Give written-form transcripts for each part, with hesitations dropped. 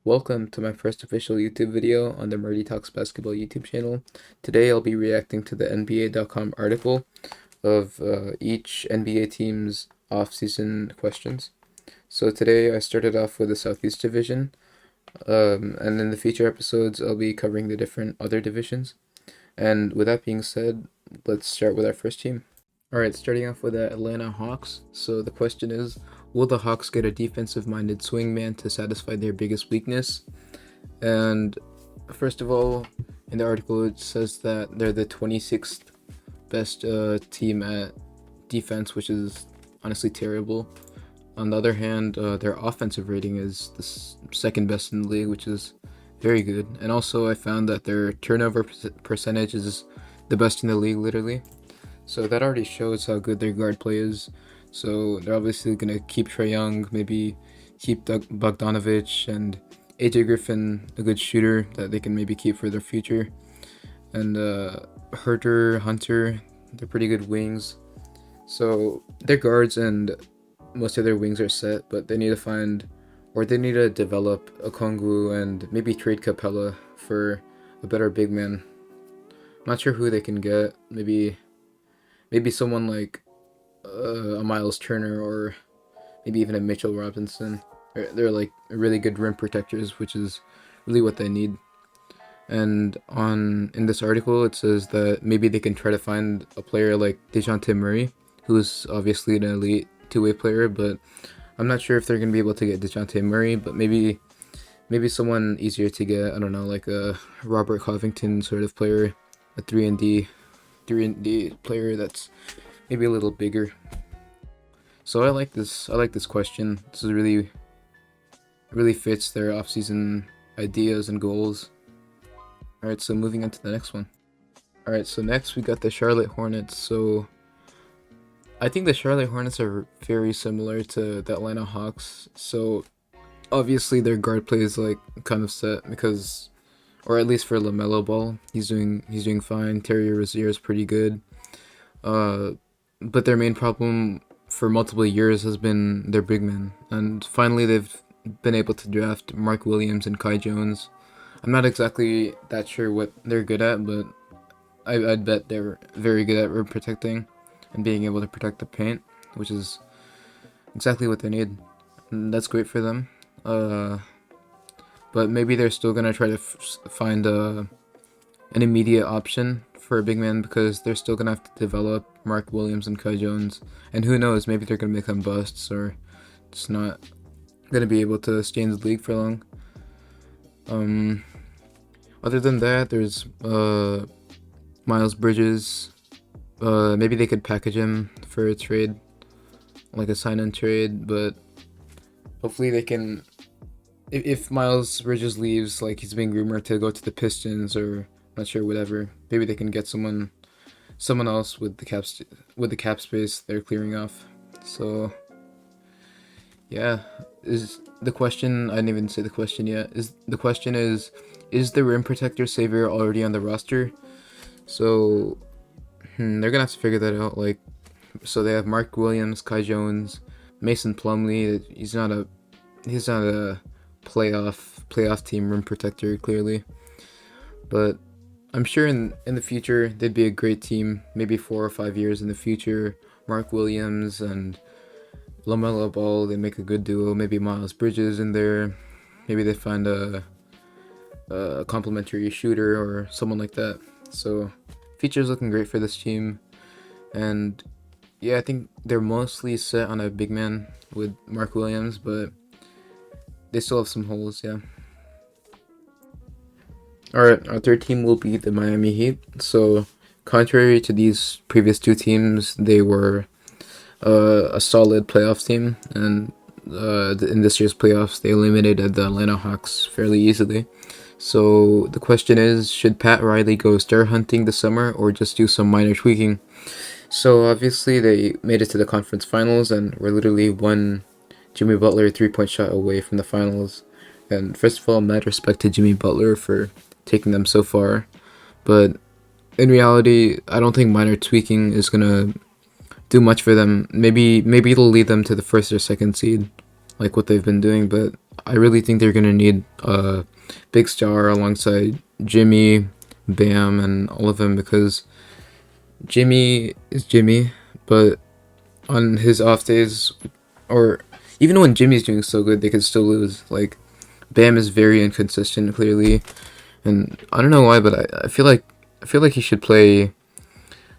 Welcome to my first official YouTube video on the Murdy Talks Basketball YouTube channel. Today I'll be reacting to the NBA.com article of each NBA team's off-season questions. So today I started off with the Southeast Division, and in the future episodes I'll be covering the different other divisions. And with that being said, let's start with our first team. Alright, starting off with the Atlanta Hawks. So the question is, will the Hawks get a defensive-minded swingman to satisfy their biggest weakness? And first of all, in the article it says that they're the 26th best team at defense, which is honestly terrible. On the other hand, their offensive rating is the second best in the league, which is very good. And also I found that their turnover percentage is the best in the league, literally. So that already shows how good their guard play is. So they're obviously going to keep Trae Young, maybe keep Bogdanovich, and AJ Griffin, a good shooter that they can maybe keep for their future. And Hunter, they're pretty good wings. So their guards and most of their wings are set, but they need to find, or they need to develop Okongwu and maybe trade Capella for a better big man. Not sure who they can get. Maybe someone like a Miles Turner or maybe even a Mitchell Robinson. They're like really good rim protectors, which is really what they need. And in this article, it says that maybe they can try to find a player like DeJounte Murray, who's obviously an elite two-way player, but I'm not sure if they're going to be able to get DeJounte Murray, but maybe someone easier to get. I don't know, like a Robert Covington sort of player, a 3-and-D player that's maybe a little bigger. So I like this question. This is really fits their off-season ideas and goals. Alright, so moving on to the next one. Alright, so next we got the Charlotte Hornets. So I think the Charlotte Hornets are very similar to the Atlanta Hawks. So obviously their guard play is like kind of set because, or at least for LaMelo Ball, he's doing fine. Terry Rozier is pretty good. But their main problem for multiple years has been their big men, and finally they've been able to draft Mark Williams and Kai Jones. I'm not exactly that sure what they're good at, but I'd bet they're very good at rim protecting and being able to protect the paint, which is exactly what they need. And that's great for them. But maybe they're still gonna try to find an immediate option for a big man because they're still gonna have to develop Mark Williams and Kai Jones, and who knows, maybe they're gonna become busts or just not gonna be able to stay in the league for long. Other than that, there's Miles Bridges. Maybe they could package him for a trade, like a sign-in trade, but hopefully they can. If Miles Bridges leaves, like he's being rumored to go to the Pistons or not sure, whatever, maybe they can get someone else with the cap space they're clearing off. So yeah, is the question? I didn't even say the question yet. Is the rim protector savior already on the roster? So they're gonna have to figure that out. Like, so they have Mark Williams, Kai Jones, Mason Plumlee. He's not a playoff team rim protector, clearly, but I'm sure in the future they'd be a great team. Maybe 4 or 5 years in the future, Mark Williams and LaMelo Ball, they make a good duo. Maybe Miles Bridges in there. Maybe they find a complimentary shooter or someone like that. So future's looking great for this team. And yeah, I think they're mostly set on a big man with Mark Williams, but they still have some holes, yeah. Alright, our third team will be the Miami Heat. So contrary to these previous two teams, they were a solid playoff team, and in this year's playoffs they eliminated the Atlanta Hawks fairly easily. So the question is, should Pat Riley go star hunting this summer or just do some minor tweaking? So obviously they made it to the conference finals and were literally one Jimmy Butler 3-point shot away from the finals. And first of all, mad respect to Jimmy Butler for taking them so far, but in reality I don't think minor tweaking is gonna do much for them. Maybe it'll lead them to the first or second seed, like what they've been doing, but I really think they're gonna need a big star alongside Jimmy, Bam, and all of them, because Jimmy is Jimmy, but on his off days, or even when Jimmy's doing so good, they could still lose. Like, Bam is very inconsistent, clearly, and I don't know why, but I feel like he should play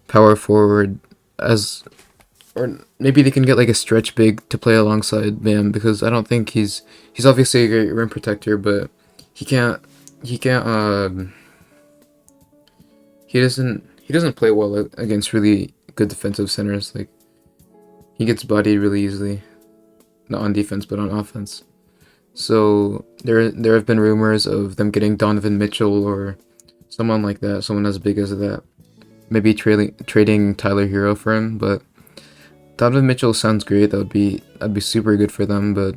power forward, as or maybe they can get like a stretch big to play alongside Bam, because I don't think he's obviously a great rim protector, but he can't he can't he doesn't play well against really good defensive centers. Like, he gets bodied really easily, not on defense but on offense. So there have been rumors of them getting Donovan Mitchell or someone like that, someone as big as that. Maybe trading Tyler Hero for him, but Donovan Mitchell sounds great. That'd be super good for them, but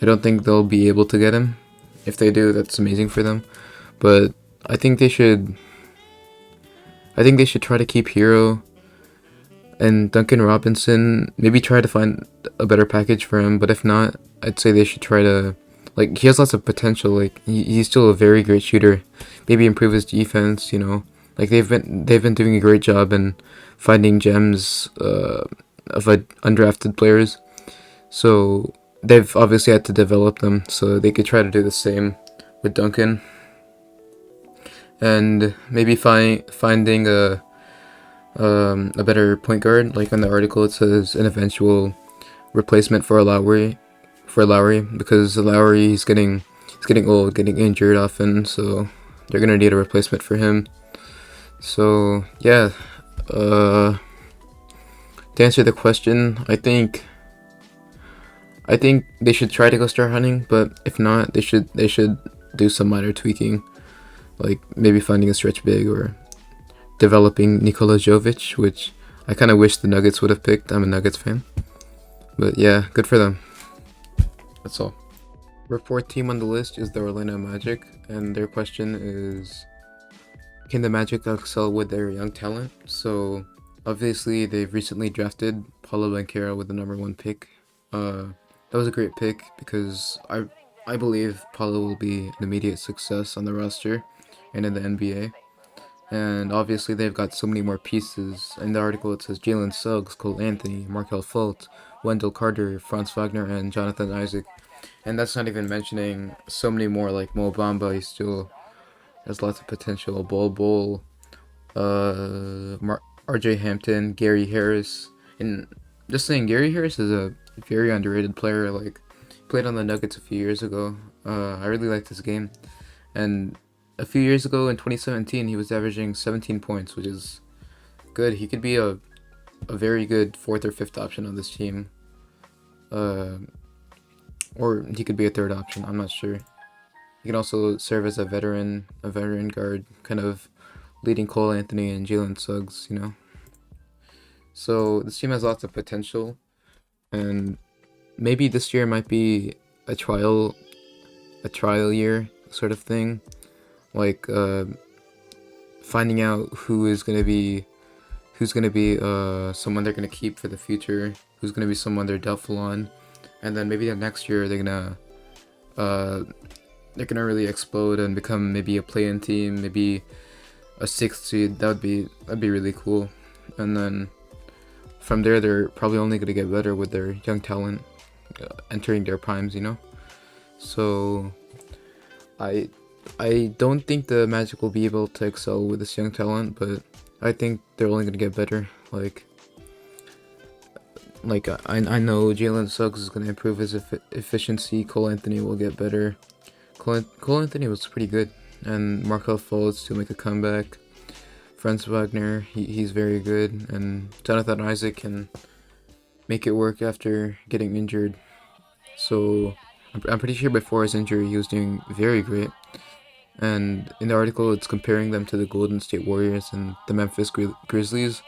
I don't think they'll be able to get him. If they do, that's amazing for them. But I think they should try to keep Hero and Duncan Robinson. Maybe try to find a better package for him. But if not, I'd say they should try to, like, he has lots of potential. Like, he's still a very great shooter. Maybe improve his defense. Like, they've been doing a great job in finding gems of undrafted players. So they've obviously had to develop them. So they could try to do the same with Duncan, and maybe finding a better point guard. Like, on the article, it says an eventual replacement for Lowry, because Lowry he's getting old, getting injured often, so they're gonna need a replacement for him. So yeah, to answer the question, I think they should try to go star hunting, but if not, they should do some minor tweaking, like maybe finding a stretch big or developing Nikola Jovic, which I kind of wish the Nuggets would have picked. I'm a Nuggets fan, but yeah, good for them. That's all. Our fourth team on the list is the Orlando Magic, and their question is, can the Magic excel with their young talent? So obviously they've recently drafted Paulo Banchero with the #1 pick. That was a great pick, because I believe Paulo will be an immediate success on the roster and in the NBA. And obviously they've got so many more pieces. In the article it says Jalen Suggs, Cole Anthony, Markelle Fultz, Wendell Carter, Franz Wagner, and Jonathan Isaac. And that's not even mentioning so many more, like Mo Bamba. He still has lots of potential. Bol, RJ Hampton, Gary Harris. And just saying, Gary Harris is a very underrated player. Like, he played on the Nuggets a few years ago. I really liked his game. And a few years ago in 2017, he was averaging 17 points, which is good. He could be a very good fourth or fifth option on this team. Or he could be a third option, I'm not sure. He can also serve as a veteran guard, kind of leading Cole Anthony and Jalen Suggs, So this team has lots of potential, and maybe this year might be a trial year sort of thing, like finding out who's gonna be someone they're gonna keep for the future, who's gonna be someone they're doubtful on, and then maybe the next year they're gonna really explode and become maybe a play-in team, maybe a 6th seed. That'd be really cool. And then from there, they're probably only gonna get better with their young talent entering their primes, So I don't think the Magic will be able to excel with this young talent, but I think they're only gonna get better. Like I know Jalen Suggs is gonna improve his efficiency. Cole Anthony will get better. Cole Anthony was pretty good, and Markelle Fultz to make a comeback. Franz Wagner, he's very good, and Jonathan Isaac can make it work after getting injured. So I'm pretty sure before his injury he was doing very great. And in the article it's comparing them to the Golden State Warriors and the Memphis Grizzlies,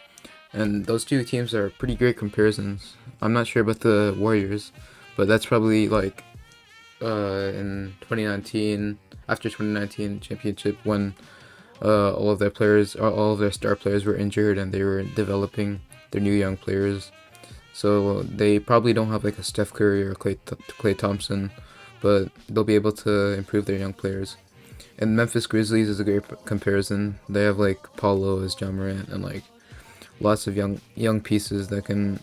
and those two teams are pretty great comparisons. I'm not sure about the Warriors, but that's probably like in 2019, after 2019 championship, when all of their star players were injured and they were developing their new young players. So they probably don't have like a Steph Curry or Klay Thompson, but they'll be able to improve their young players. And Memphis Grizzlies is a great comparison. They have like Paulo as John Morant and like lots of young pieces that can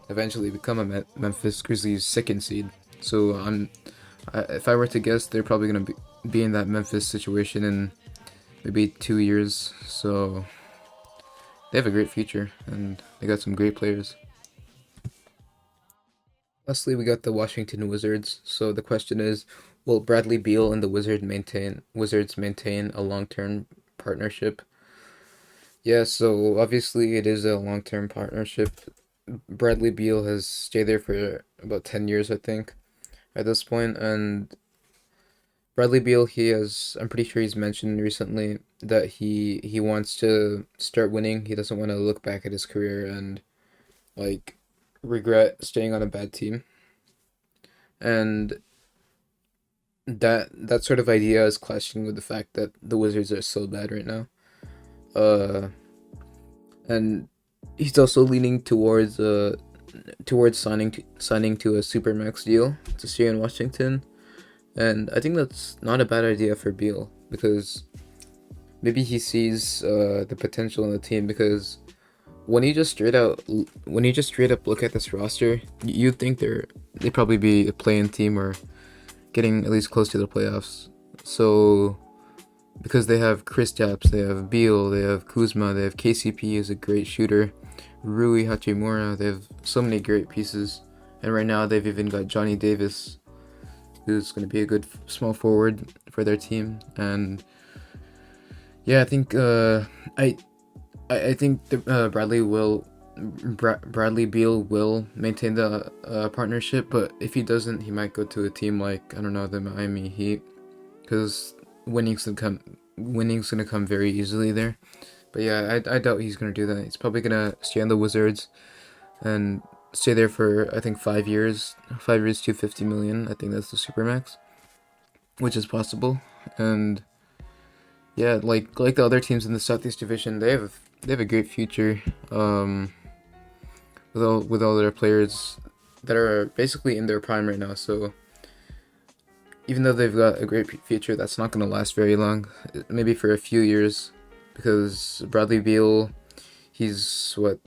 eventually become a Memphis Grizzlies second seed. So if I were to guess, they're probably gonna be in that Memphis situation in maybe 2 years. So they have a great future and they got some great players. Lastly, we got the Washington Wizards. So the question is, will Bradley Beal and the Wizards maintain a long-term partnership? Yeah, so obviously it is a long-term partnership. Bradley Beal has stayed there for about 10 years, I think, at this point, and Bradley Beal, I'm pretty sure he's mentioned recently that he wants to start winning. He doesn't want to look back at his career and like regret staying on a bad team. And that sort of idea is clashing with the fact that the Wizards are so bad right now. And he's also leaning towards signing to a supermax deal to stay in Washington, and I think that's not a bad idea for Beal because maybe he sees the potential in the team. Because when you just straight up look at this roster, you'd think they'd probably be a play-in team or getting at least close to the playoffs. So because they have Kristaps, they have Beal, they have Kuzma, they have KCP is a great shooter, Rui Hachimura, they have so many great pieces, and right now they've even got Johnny Davis, who's going to be a good small forward for their team. And yeah, I think I think Bradley Beal will maintain the partnership, but if he doesn't, he might go to a team like, I don't know, the Miami Heat, because winning's gonna come very easily there. But yeah, I doubt he's gonna do that. He's probably gonna stay on the Wizards and stay there for I think 5 years. 5 years, 250 million. I think that's the supermax, which is possible. And yeah, like the other teams in the Southeast Division, they have a great future. With all their players that are basically in their prime right now. So even though they've got a great future, that's not going to last very long. Maybe for a few years, because Bradley Beal, he's what,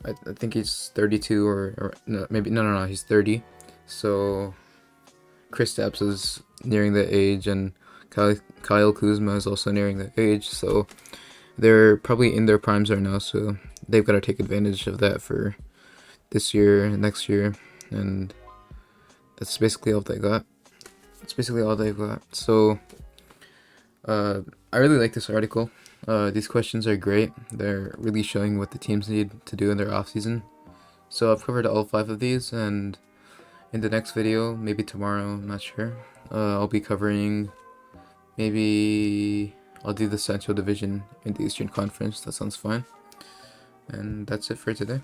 I think he's 32 or no, maybe no, he's 30. So Kristaps is nearing the age, and Kyle Kuzma is also nearing the age. So they're probably in their primes right now. So they've got to take advantage of that for this year, next year, and that's basically all they got. That's basically all they've got. So, I really like this article. These questions are great. They're really showing what the teams need to do in their offseason. So I've covered all 5 of these, and in the next video, maybe tomorrow, I'm not sure, I'll be covering, maybe I'll do the Central Division in the Eastern Conference. That sounds fine. And that's it for today.